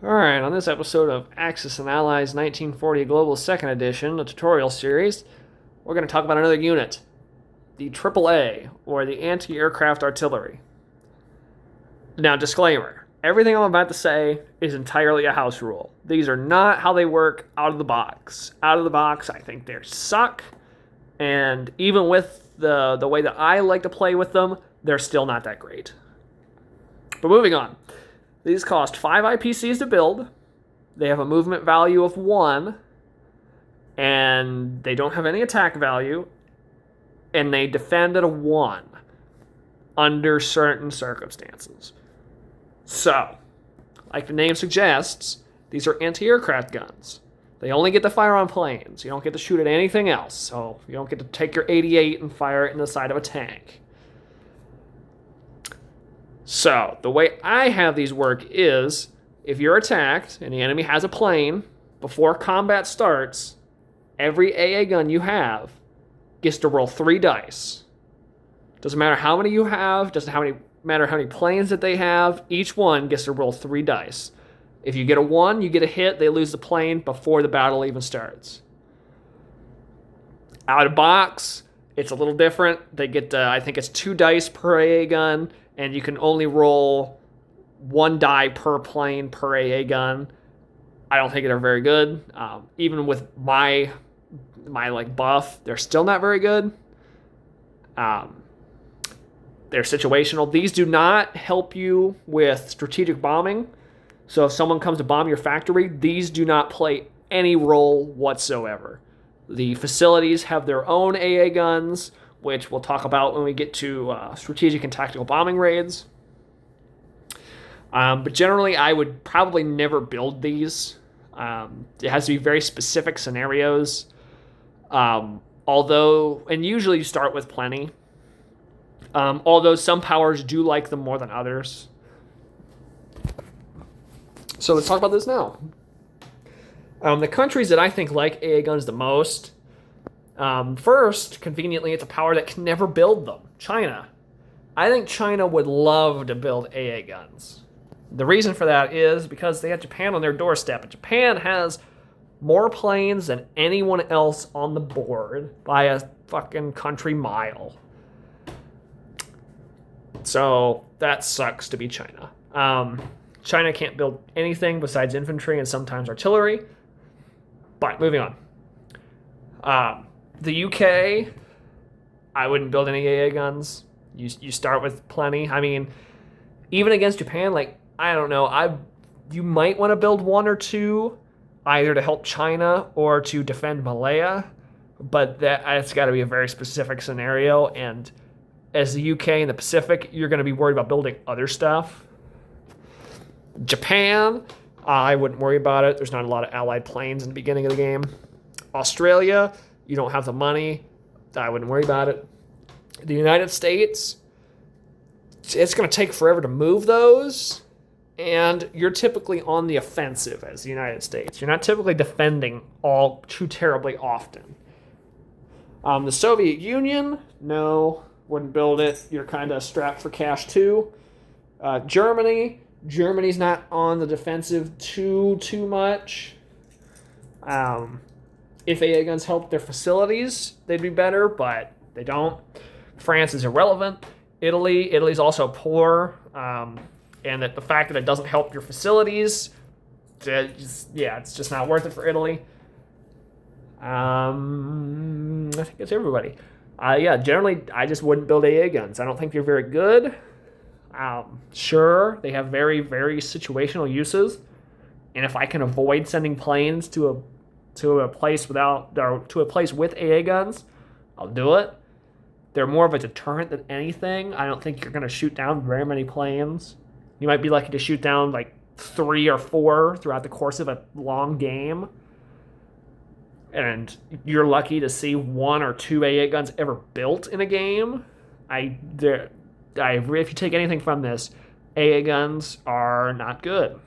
Alright, on this episode of Axis and Allies 1940 Global 2nd Edition, a tutorial series, we're going to talk about another unit, the AAA, or the Anti-Aircraft Artillery. Now, disclaimer, everything I'm about to say is entirely a house rule. These are not how they work out of the box. Out of the box, I think they suck, and even with the way that I like to play with them, they're still not that great. But moving on. These cost 5 IPCs to build. They have a movement value of 1. And they don't have any attack value. And they defend at a 1 under certain circumstances. So, like the name suggests, these are anti-aircraft guns. They only get to fire on planes. You don't get to shoot at anything else. So you don't get to take your 88 and fire it in the side of a tank. So, the way I have these work is, if you're attacked and the enemy has a plane, before combat starts, every AA gun you have gets to roll 3 dice. Doesn't matter how many you have, doesn't matter how many planes that they have, each one gets to roll 3 dice. If you get a 1, you get a hit, they lose the plane before the battle even starts. Out of box, it's a little different. They get, I think it's 2 dice per AA gun, and you can only roll 1 die per plane per AA gun. I don't think they're very good. Even with my like buff, they're still not very good. They're situational. These do not help you with strategic bombing. So if someone comes to bomb your factory, these do not play any role whatsoever. The facilities have their own AA guns, which we'll talk about when we get to strategic and tactical bombing raids. But generally, I would probably never build these. It has to be very specific scenarios. And usually you start with plenty. Although some powers do like them more than others. So let's talk about this now. The countries that I think like AA guns the most, first, conveniently, it's a power that can never build them. China. I think China would love to build AA guns. The reason for that is because they have Japan on their doorstep. And Japan has more planes than anyone else on the board by a fucking country mile. So that sucks to be China. China can't build anything besides infantry and sometimes artillery. But moving on. The UK, I wouldn't build any AA guns. You start with plenty. I mean, even against Japan, I don't know. You might want to build 1 or 2, either to help China or to defend Malaya. But that's got to be a very specific scenario. And as the UK and the Pacific, you're going to be worried about building other stuff. Japan, I wouldn't worry about it. There's not a lot of allied planes in the beginning of the game. Australia, you don't have the money. I wouldn't worry about it. The United States, it's going to take forever to move those. And you're typically on the offensive as the United States. You're not typically defending all too terribly often. The Soviet Union, no, wouldn't build it. You're kind of strapped for cash too. Germany's not on the defensive too much. If AA guns help their facilities, they'd be better, but they don't. France is irrelevant. Italy's also poor, and that the fact that it doesn't help your facilities, it's just not worth it for Italy. I think it's everybody. Generally, I just wouldn't build AA guns. I don't think they're very good. Sure, they have very, very situational uses, and if I can avoid sending planes to a place with AA guns, I'll do it. They're more of a deterrent than anything. I don't think you're going to shoot down very many planes. You might be lucky to shoot down 3 or 4 throughout the course of a long game. And you're lucky to see 1 or 2 AA guns ever built in a game. If you take anything from this, AA guns are not good.